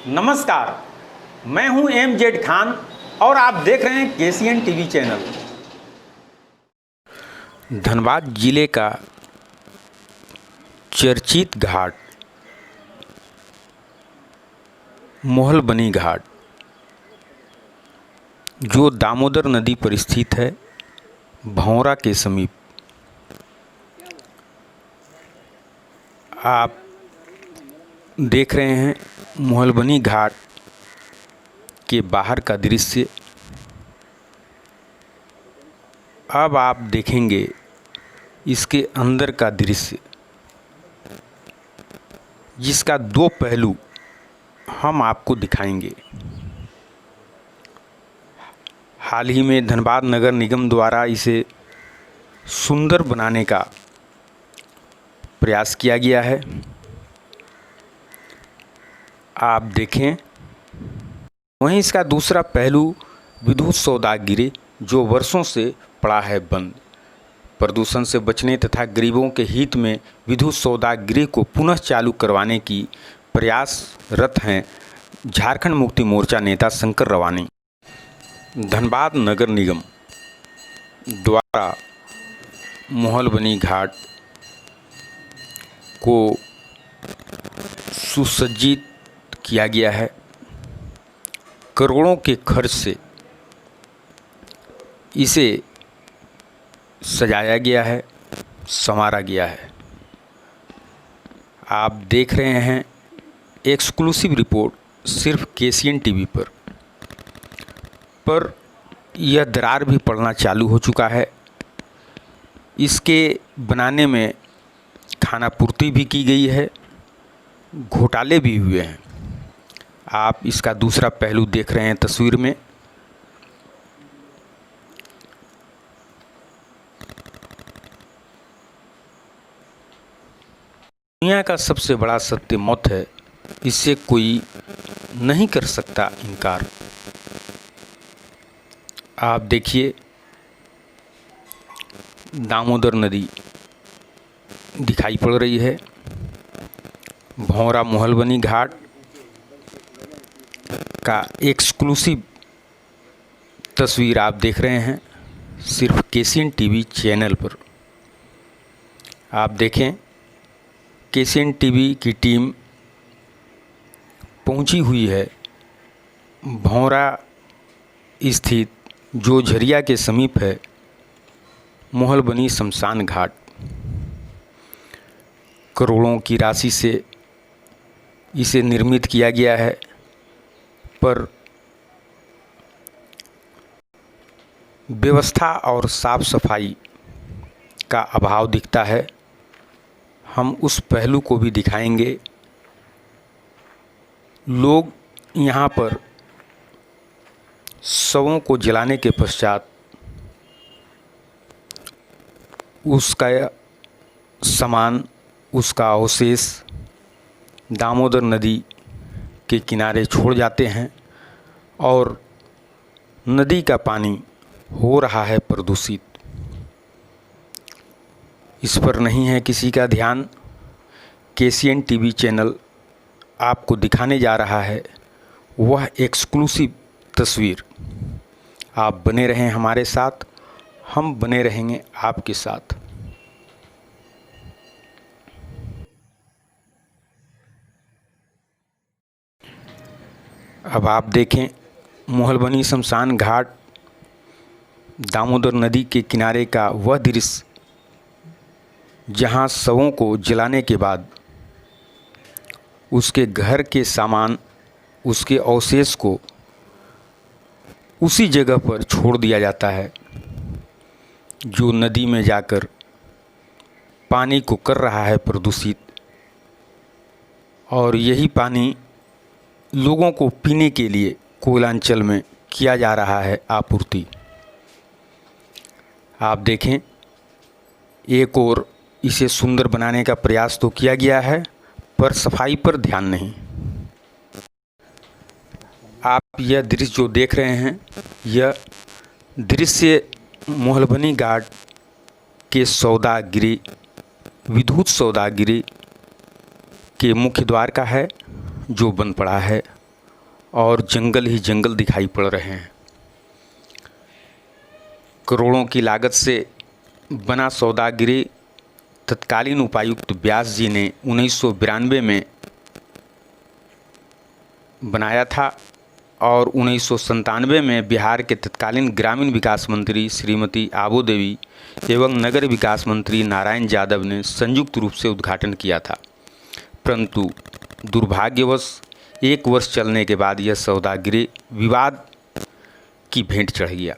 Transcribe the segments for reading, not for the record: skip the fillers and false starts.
नमस्कार, मैं हूं एम.जेड. खान और आप देख रहे हैं केसीएन टीवी चैनल। धनबाद जिले का चर्चित घाट मोहलबनी घाट, जो दामोदर नदी पर स्थित है, भौंरा के समीप। आप देख रहे हैं मोहलबनी घाट के बाहर का दृश्य। अब आप देखेंगे इसके अंदर का दृश्य, जिसका दो पहलू हम आपको दिखाएंगे। हाल ही में धनबाद नगर निगम द्वारा इसे सुंदर बनाने का प्रयास किया गया है। आप देखें। वहीं इसका दूसरा पहलू विद्युत सौदागिरी, जो वर्षों से पड़ा है बंद। प्रदूषण से बचने तथा गरीबों के हित में विद्युत सौदागिरी को पुनः चालू करवाने की प्रयासरत हैं झारखंड मुक्ति मोर्चा नेता शंकर रवानी। धनबाद नगर निगम द्वारा मोहलबनी घाट को सुसज्जित किया गया है। करोड़ों के खर्च से इसे सजाया गया है, संवारा गया है। आप देख रहे हैं एक्सक्लूसिव रिपोर्ट सिर्फ केसीएन टीवी पर यह दरार भी पड़ना चालू हो चुका है। इसके बनाने में खानापूर्ति भी की गई है, घोटाले भी हुए हैं। आप इसका दूसरा पहलू देख रहे हैं तस्वीर में। दुनिया का सबसे बड़ा सत्य मौत है, इससे कोई नहीं कर सकता इनकार। आप देखिए, दामोदर नदी दिखाई पड़ रही है। भौंरा मोहलबनी घाट का एक्सक्लूसिव तस्वीर आप देख रहे हैं सिर्फ केसीएन टीवी चैनल पर। आप देखें, केसीएन टीवी की टीम पहुंची हुई है भौंरा स्थित, जो झरिया के समीप है, मोहलबनी शमशान घाट। करोड़ों की राशि से इसे निर्मित किया गया है, पर व्यवस्था और साफ सफाई का अभाव दिखता है। हम उस पहलू को भी दिखाएंगे। लोग यहाँ पर शवों को जलाने के पश्चात उसका सामान, उसका अवशेष दामोदर नदी के किनारे छोड़ जाते हैं और नदी का पानी हो रहा है प्रदूषित। इस पर नहीं है किसी का ध्यान। केसीएन टीवी चैनल आपको दिखाने जा रहा है वह एक्सक्लूसिव तस्वीर। आप बने रहें हमारे साथ, हम बने रहेंगे आपके साथ। अब आप देखें मोहलबनी शमशान घाट, दामोदर नदी के किनारे का वह दृश्य, जहां शवों को जलाने के बाद उसके घर के सामान, उसके अवशेष को उसी जगह पर छोड़ दिया जाता है, जो नदी में जाकर पानी को कर रहा है प्रदूषित। और यही पानी लोगों को पीने के लिए कोयलांचल में किया जा रहा है आपूर्ति। आप देखें, एक और इसे सुंदर बनाने का प्रयास तो किया गया है, पर सफाई पर ध्यान नहीं। आप यह दृश्य जो देख रहे हैं, यह दृश्य मोहलबनी घाट के सौदागिरी, विद्युत सौदागिरी के मुख्य द्वार का है, जो बन पड़ा है। और जंगल ही जंगल दिखाई पड़ रहे हैं। करोड़ों की लागत से बना सौदा गिरे तत्कालीन उपायुक्त व्यास जी ने 1992 में बनाया था और 1997 में बिहार के तत्कालीन ग्रामीण विकास मंत्री श्रीमती आबो देवी एवं नगर विकास मंत्री नारायण यादव ने संयुक्त रूप से उद्घाटन किया था। परंतु दुर्भाग्यवश 1 वर्ष चलने के बाद यह सौदागिरी विवाद की भेंट चढ़ गया।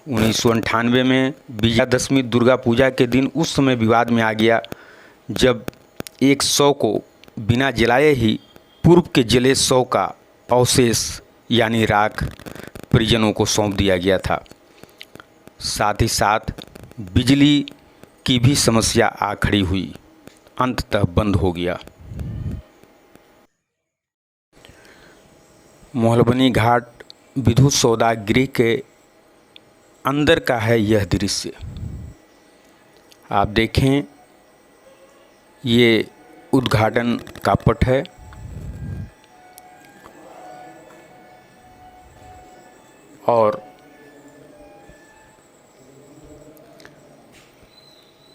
1998 में विजयादशमी दुर्गा पूजा के दिन उस समय विवाद में आ गया जब एक शव को बिना जलाए ही पूर्व के जले शव का अवशेष यानी राख परिजनों को सौंप दिया गया था। साथ ही साथ बिजली की भी समस्या आ खड़ी हुई, अंततः बंद हो गया। मोहलबनी घाट विद्युत सौदागिरी के अंदर का है यह दृश्य। आप देखें, ये उद्घाटन का पट है और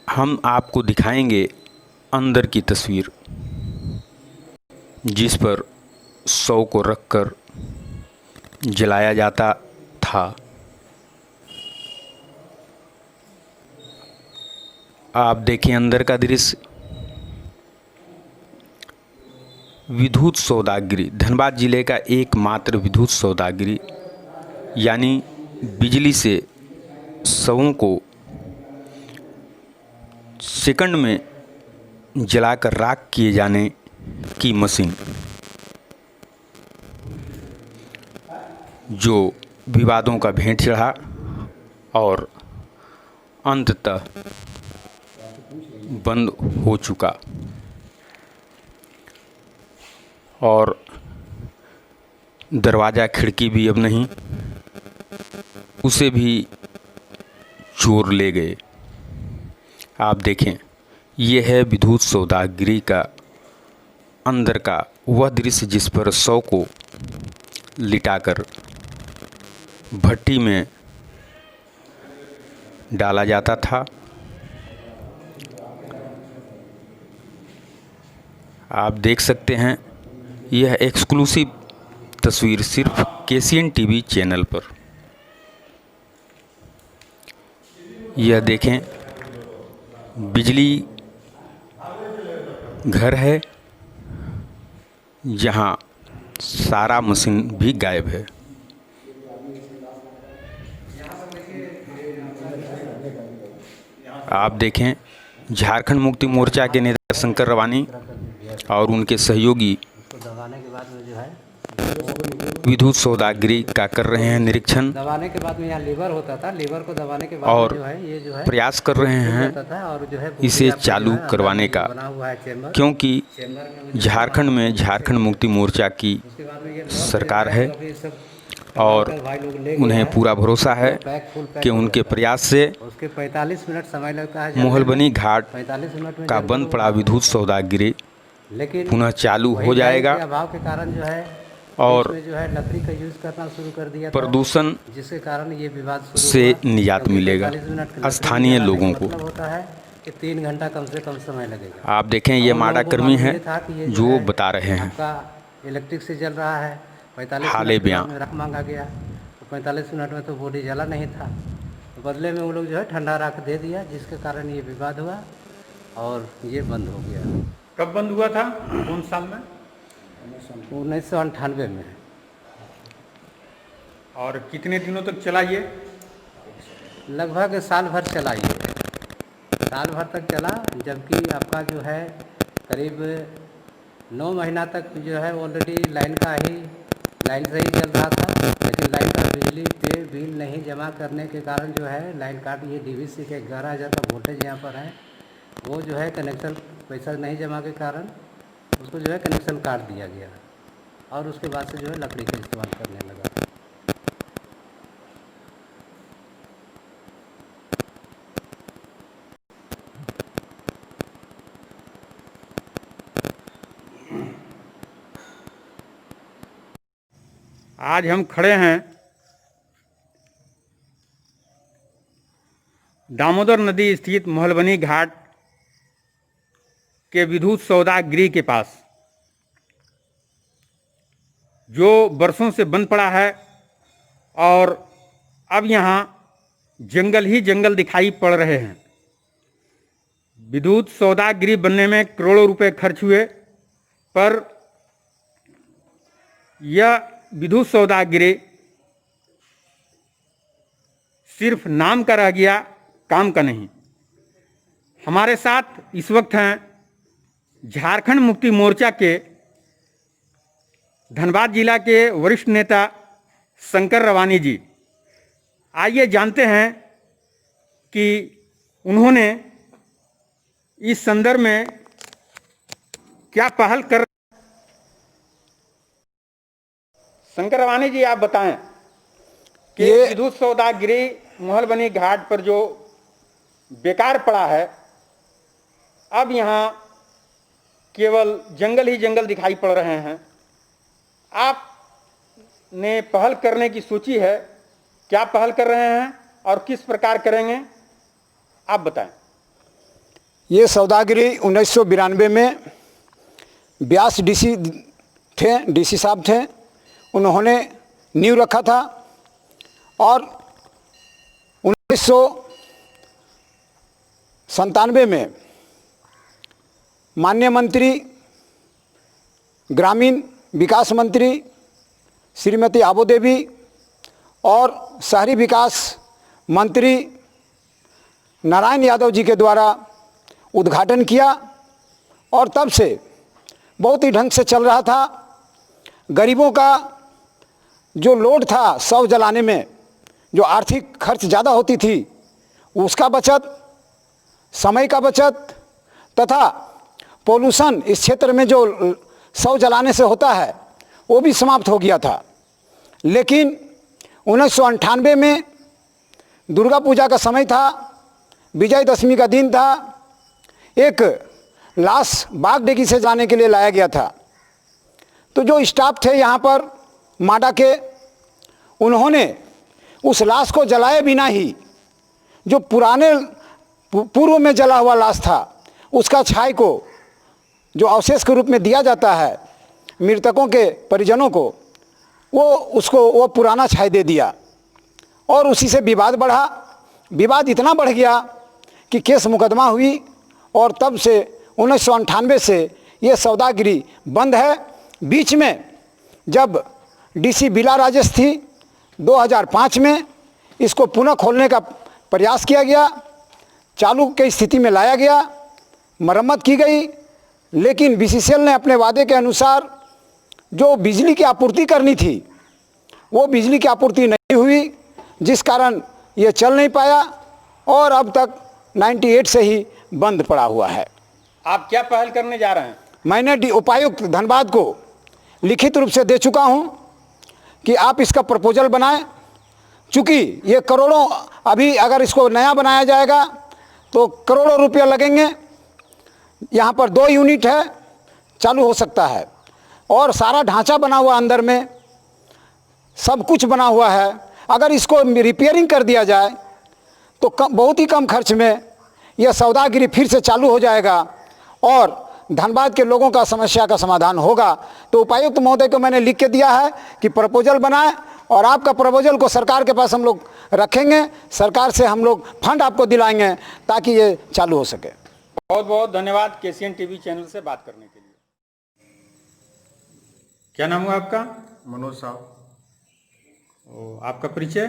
हम आपको दिखाएंगे अंदर की तस्वीर, जिस पर शव को रखकर जलाया जाता था। आप देखें अंदर का दृश्य। विद्युत सौदागिरी धनबाद जिले का एकमात्र विद्युत सौदागिरी यानी बिजली से शवों को सेकंड में जलाकर राख किए जाने की मशीन, जो विवादों का भेंट चढ़ा और अंततः बंद हो चुका और दरवाज़ा खिड़की भी अब नहीं, उसे भी चोर ले गए। आप देखें, यह है विद्युत सौदागिरी का अंदर का वह दृश्य जिस पर शव को लिटाकर भट्टी में डाला जाता था। आप देख सकते हैं, यह एक्सक्लूसिव तस्वीर सिर्फ केसीएन टीवी चैनल पर। यह देखें, बिजली घर है जहां सारा मशीन भी गायब है। आप देखें, झारखंड मुक्ति मोर्चा के नेता शंकर रवानी और उनके सहयोगी विद्युत सौदागिरी का कर रहे हैं निरीक्षण। दबाने के बाद में यहाँ लीवर होता था, लीवर को दबाने के बाद और जो है ये जो है प्रयास कर रहे हैं और जो है इसे चालू करवाने का, क्योंकि झारखंड में झारखंड मुक्ति मोर्चा की सरकार है और उन्हें पूरा भरोसा है कि उनके प्रयास से उसके 45 मिनट समय लगता है। मोहलबनी घाट 45 मिनट में का बंद पड़ा विद्युत सौदागिरी लेकिन पुनः चालू हो जाएगा अभाव के कारण जो है और जो है लकड़ी का यूज करना शुरू कर दिया, प्रदूषण जिसके कारण ये विवाद से निजात मिलेगा स्थानीय लोगों को। होता है कि 3 घंटा कम से कम समय लगेगा। आप देखें, ये माडा कर्मी हैं जो बता रहे हैं। आपका इलेक्ट्रिक से जल रहा है, 45 हाले बयां मिनट रख मांगा गया तो 45 मिनट में तो बॉडी जला नहीं था, तो बदले में वो लोग जो है ठंडा रख दे दिया, जिसके कारण ये विवाद हुआ और ये बंद हो गया। कब बंद हुआ था, कौन साल में? 1998 में। और कितने दिनों तक चला ये? लगभग साल भर चला ये, साल भर तक चला, जबकि आपका जो है करीब 9 महीना तक जो है ऑलरेडी लाइन से ही चल रहा था, लेकिन लाइन का बिजली पे बिल नहीं जमा करने के कारण जो है लाइन काट, ये डीवीसी के 11,000 का वोल्टेज यहाँ पर है, वो जो है कनेक्शन पैसा नहीं जमा के कारण उसको जो है कनेक्शन काट दिया गया और उसके बाद से जो है लकड़ी का इस्तेमाल करने लगा। आज हम खड़े हैं दामोदर नदी स्थित महलबनी घाट के विद्युत सौदागृह के पास, जो बरसों से बंद पड़ा है और अब यहाँ जंगल ही जंगल दिखाई पड़ रहे हैं। विद्युत सौदागृह बनने में करोड़ों रुपए खर्च हुए, पर यह विद्युत सौदागृह सिर्फ नाम का रह गया, काम का नहीं। हमारे साथ इस वक्त हैं झारखंड मुक्ति मोर्चा के धनबाद जिला के वरिष्ठ नेता शंकर रवानी जी। आइए जानते हैं कि उन्होंने इस संदर्भ में क्या पहल कर। शंकर रवानी जी, आप बताएं कि ये विद्युत सौदागृह महलबनी घाट पर जो बेकार पड़ा है, अब यहाँ केवल जंगल ही जंगल दिखाई पड़ रहे हैं। आपने पहल करने की सोची है, क्या पहल कर रहे हैं और किस प्रकार करेंगे, आप बताएं। ये सौदागृह 1992 में व्यास डीसी साहब थे, उन्होंने नींव रखा था और 1997 में माननीय मंत्री, ग्रामीण विकास मंत्री श्रीमती आबो देवी और शहरी विकास मंत्री नारायण यादव जी के द्वारा उद्घाटन किया और तब से बहुत ही ढंग से चल रहा था। गरीबों का जो लोड था शव जलाने में, जो आर्थिक खर्च ज़्यादा होती थी, उसका बचत, समय का बचत तथा पोल्यूशन इस क्षेत्र में जो शव जलाने से होता है वो भी समाप्त हो गया था। लेकिन 1998 में दुर्गा पूजा का समय था, विजयदशमी का दिन था, एक लाश बागडोगरी से जाने के लिए लाया गया था। तो जो स्टाफ थे यहाँ पर माडा के, उन्होंने उस लाश को जलाए बिना ही, जो पुराने पूर्व में जला हुआ लाश था, उसका छाई को जो अवशेष के रूप में दिया जाता है मृतकों के परिजनों को, वो पुराना छाई दे दिया और उसी से विवाद बढ़ा। विवाद इतना बढ़ गया कि केस मुकदमा हुई और तब से 1998 से ये सौदागृह बंद है। बीच में जब डीसी बिला राजेश थी, 2005 में इसको पुनः खोलने का प्रयास किया गया, चालू की स्थिति में लाया गया, मरम्मत की गई, लेकिन बीसीसीएल ने अपने वादे के अनुसार जो बिजली की आपूर्ति करनी थी वो बिजली की आपूर्ति नहीं हुई, जिस कारण ये चल नहीं पाया और अब तक 98 से ही बंद पड़ा हुआ है। आप क्या पहल करने जा रहे हैं? मैंने उपायुक्त धनबाद को लिखित रूप से दे चुका हूं कि आप इसका प्रपोजल बनाएं, चूँकि ये करोड़ों, अभी अगर इसको नया बनाया जाएगा तो करोड़ों रुपया लगेंगे। यहाँ पर 2 यूनिट है, चालू हो सकता है और सारा ढांचा बना हुआ, अंदर में सब कुछ बना हुआ है। अगर इसको रिपेयरिंग कर दिया जाए तो बहुत ही कम खर्च में यह सौदागृह फिर से चालू हो जाएगा और धनबाद के लोगों का समस्या का समाधान होगा। तो उपायुक्त महोदय को मैंने लिख के दिया है कि प्रपोजल बनाएं और आपका प्रपोजल को सरकार के पास हम लोग रखेंगे, सरकार से हम लोग फंड आपको दिलाएंगे ताकि ये चालू हो सके। बहुत बहुत धन्यवाद केसीएन टीवी चैनल से बात करने के लिए। क्या नाम हुआ आपका? मनोज साहब। आपका परिचय?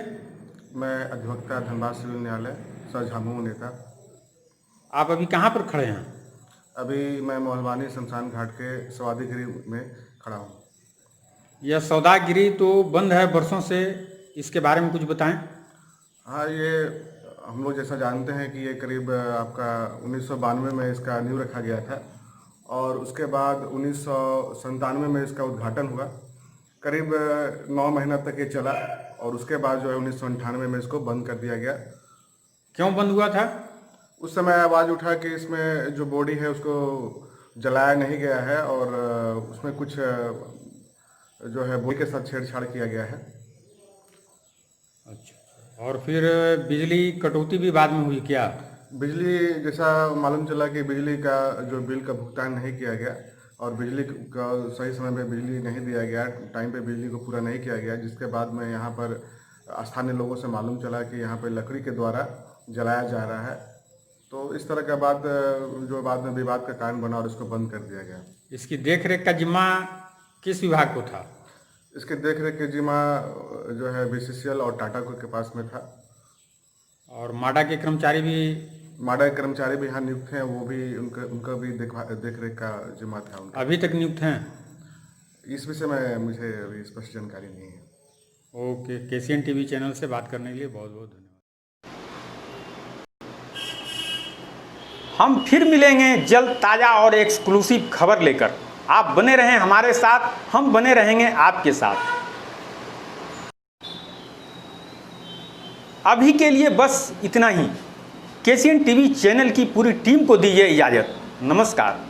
मैं अधिवक्ता धनबाद सिविल न्यायालय सर झामू नेता। आप अभी कहाँ पर खड़े हैं? अभी मैं महलबनी शमशान घाट के सौदागृह में खड़ा हूँ। यह सौदागृह तो बंद है बरसों से, इसके बारे में कुछ बताएं। हाँ, ये हम लोग जैसा जानते हैं कि ये करीब आपका 1992 में इसका नींव रखा गया था और उसके बाद 1997 में इसका उद्घाटन हुआ। करीब 9 महीना तक ये चला और उसके बाद जो है 1998 में इसको बंद कर दिया गया। क्यों बंद हुआ था? उस समय आवाज़ उठा कि इसमें जो बॉडी है उसको जलाया नहीं गया है और उसमें कुछ जो है बोली के साथ छेड़छाड़ किया गया है। अच्छा, और फिर बिजली कटौती भी बाद में हुई क्या? बिजली जैसा मालूम चला कि बिजली का जो बिल का भुगतान नहीं किया गया और बिजली का सही समय पे बिजली नहीं दिया गया, टाइम पे बिजली को पूरा नहीं किया गया, जिसके बाद में यहाँ पर स्थानीय लोगों से मालूम चला कि यहाँ पे लकड़ी के द्वारा जलाया जा रहा है। तो इस तरह का बात जो बाद में विवाद का कारण बना और इसको बंद कर दिया गया। इसकी देखरेख का जिम्मा किस विभाग को था? इसके देखरेख के जिम्मा जो है BCCL और टाटा को के पास में था। और माडा के कर्मचारी भी? माडा के कर्मचारी भी यहाँ नियुक्त हैं, वो भी उनका भी देखरेख का जिम्मा था उनका। अभी तक नियुक्त हैं? इस विषय में मुझे अभी स्पष्ट जानकारी नहीं है। ओके, KCN TV चैनल से बात करने के लिए बहुत बहुत धन्यवाद। हम फिर मिलेंगे जल्द ताज़ा और एक्सक्लूसिव खबर लेकर। आप बने रहें हमारे साथ, हम बने रहेंगे आपके साथ। अभी के लिए बस इतना ही। KCN TV चैनल की पूरी टीम को दीजिए इजाज़त। नमस्कार।